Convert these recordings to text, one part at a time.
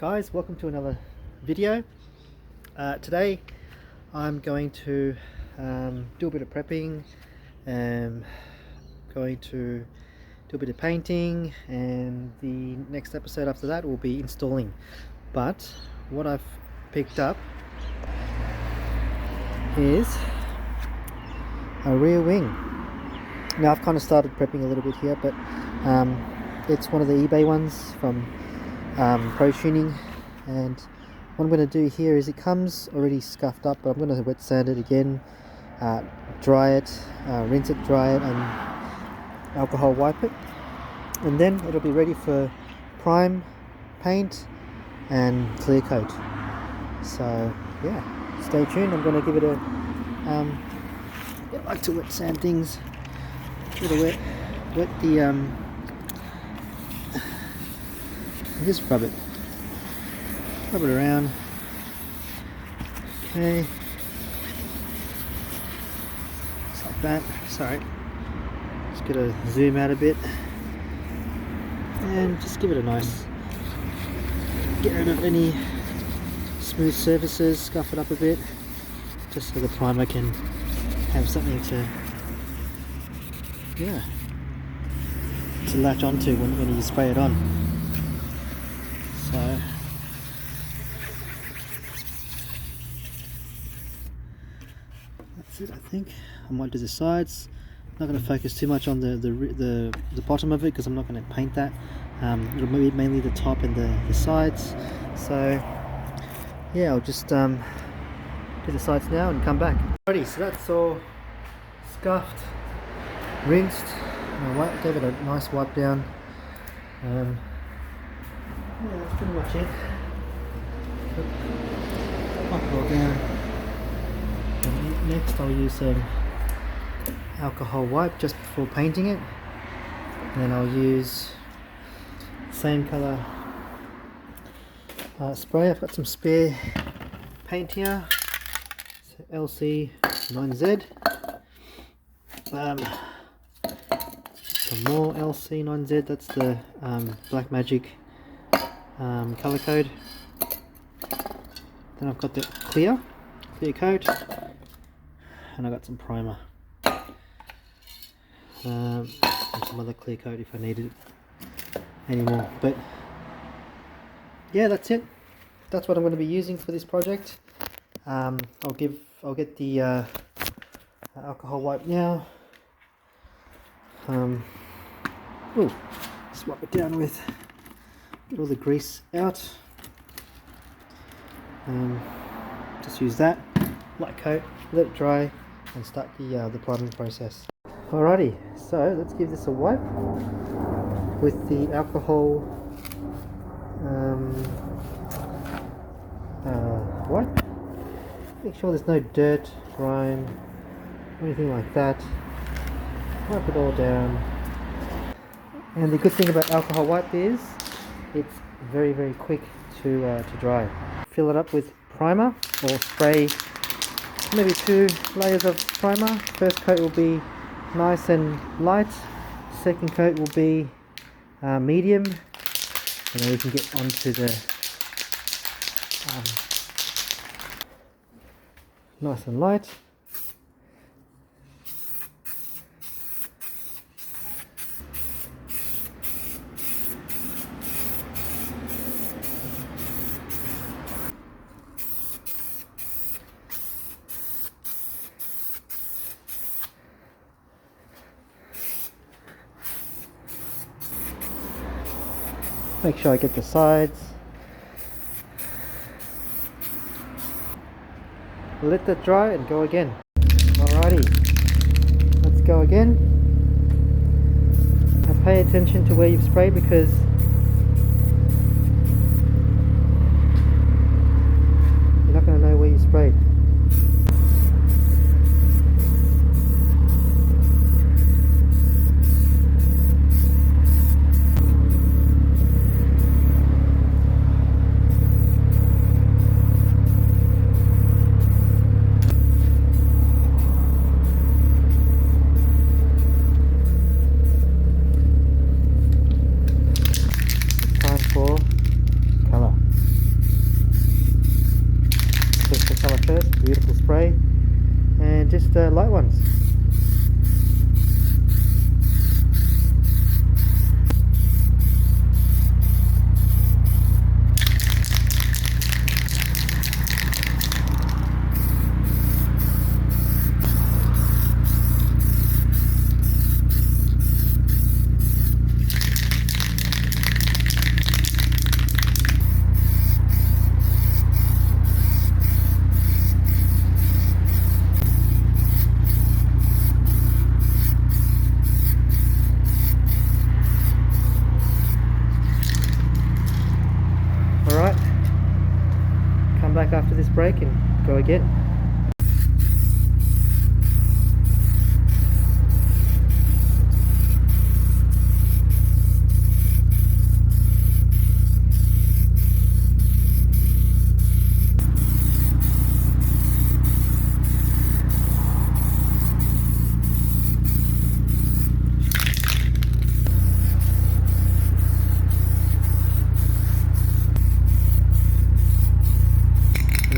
Guys, welcome to another video. Today I'm going to do a bit of prepping, going to do a bit of painting, and the next episode after that will be installing. But what I've picked up is a rear wing. Now I've kind of started prepping a little bit here, but it's one of the eBay ones from Pro Tuning, and what I'm going to do here is it comes already scuffed up, but I'm going to wet sand it again, dry it, rinse it, dry it, and alcohol wipe it, and then it'll be ready for prime, paint and clear coat. So yeah, stay tuned. I'm going to give it a I like to wet sand things, give it a wet the just rub it around. Okay, just like that. Sorry, just gotta zoom out a bit and just give it a nice, get rid of any smooth surfaces, scuff it up a bit, just so the primer can have something to latch onto when you spray it on. So that's it. I think I might do the sides. Not going to focus too much on the bottom of it because I'm not going to paint that. It'll be mainly the top and the sides. So yeah, I'll just do the sides now and come back. Alrighty, so that's all scuffed, rinsed. I gave it a nice wipe down. Yeah, that's pretty much it. Wipe it all down. And next I'll use some alcohol wipe just before painting it. And then I'll use same colour spray. I've got some spare paint here. So LC9Z. Some more LC9Z. That's the Black Magic color code. Then I've got the clear coat, and I got some primer, and some other clear coat if I needed anymore. But yeah, that's it. That's what I'm going to be using for this project. I'll get the alcohol wipe now. Just wipe it down with. Get all the grease out. Just use that light coat, let it dry, and start the priming process. Alrighty, so let's give this a wipe with the alcohol wipe. Make sure there's no dirt, grime, or anything like that. Wipe it all down. And the good thing about alcohol wipe is it's very quick to dry. Fill it up with primer, or spray maybe 2 layers of primer. First coat will be nice and light, second coat will be medium, and then we can get onto the nice and light. Make sure I get the sides. Let that dry and go again. Alrighty, let's go again. Now pay attention to where you've sprayed, because you're not going to know where you sprayed. just light ones. Alright, come back after this break and go again.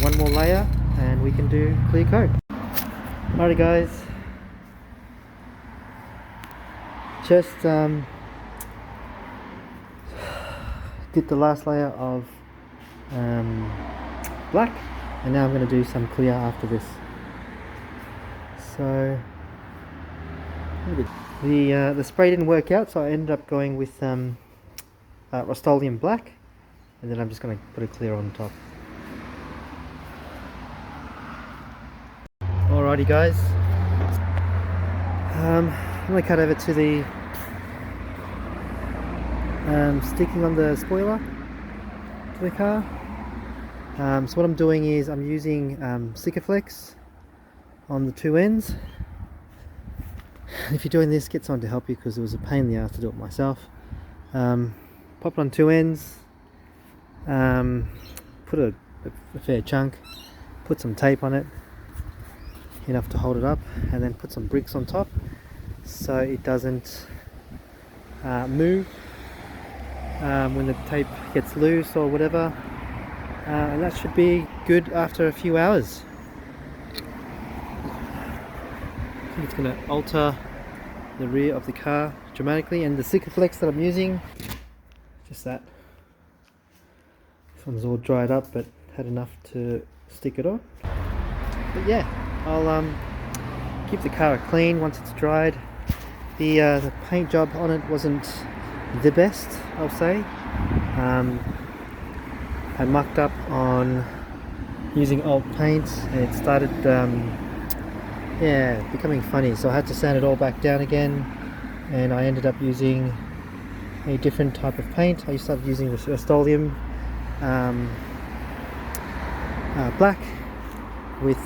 One more layer and we can do clear coat. Alrighty guys, just did the last layer of black, and now I'm going to do some clear after this. So the spray didn't work out, so I ended up going with Rust-Oleum black, and then I'm just going to put a clear on top. Alrighty guys, I'm going to cut over to the sticking on the spoiler to the car. So what I'm doing is I'm using Sikaflex on the two ends. If you're doing this, get someone to help you because it was a pain in the ass to do it myself. Pop it on two ends, put a fair chunk, put some tape on it, enough to hold it up, and then put some bricks on top so it doesn't move when the tape gets loose or whatever, and that should be good after a few hours. I think it's going to alter the rear of the car dramatically, and the Sikaflex that I'm using, just that. This one's all dried up but had enough to stick it on. But yeah, I'll keep the car clean once it's dried. The paint job on it wasn't the best, I'll say. I mucked up on using old paint, and it started yeah, becoming funny, so I had to sand it all back down again, and I ended up using a different type of paint. I started using Rust-Oleum black with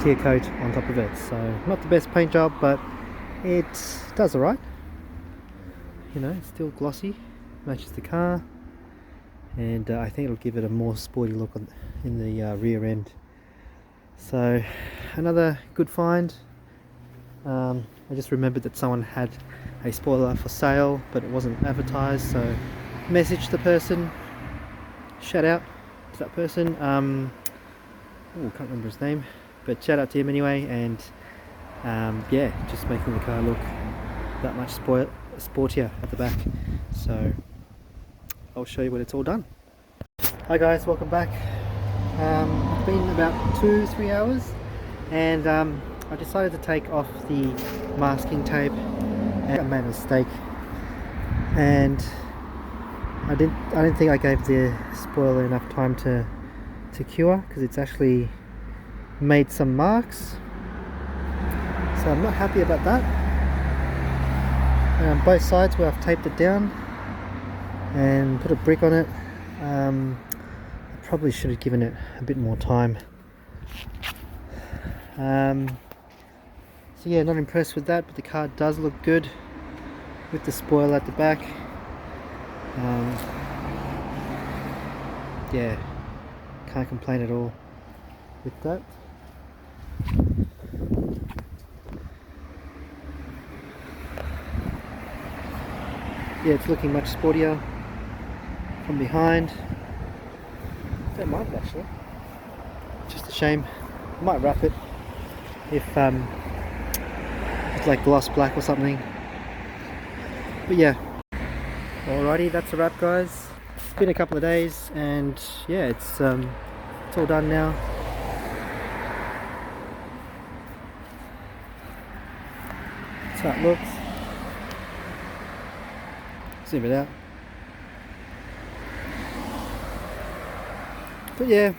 clear coat on top of it. So not the best paint job, but it does alright. You know, it's still glossy, matches the car, and I think it'll give it a more sporty look in the rear end. So another good find. I just remembered that someone had a spoiler for sale, but it wasn't advertised, so messaged the person. Shout out to that person. Oh, can't remember his name, but shout out to him anyway. And yeah, just making the car look that much sportier at the back. So I'll show you when it's all done. Hi guys, welcome back. It's been about 2-3 hours, and I decided to take off the masking tape, and I made a mistake, and I didn't think I gave the spoiler enough time to cure, because it's actually made some marks, so I'm not happy about that. And on both sides where I've taped it down and put a brick on it, I probably should have given it a bit more time. So yeah, not impressed with that, but the car does look good with the spoiler at the back. Yeah, can't complain at all with that. Yeah, it's looking much sportier from behind. Don't mind it actually. Just a shame. I might wrap it if it's like gloss black or something. But yeah, alrighty, that's a wrap, guys. It's been a couple of days, and yeah, it's all done now. That's how it looks. Zoom it out. But yeah,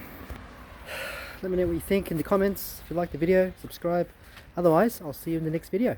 let me know what you think in the comments. If you like the video, subscribe. Otherwise, I'll see you in the next video.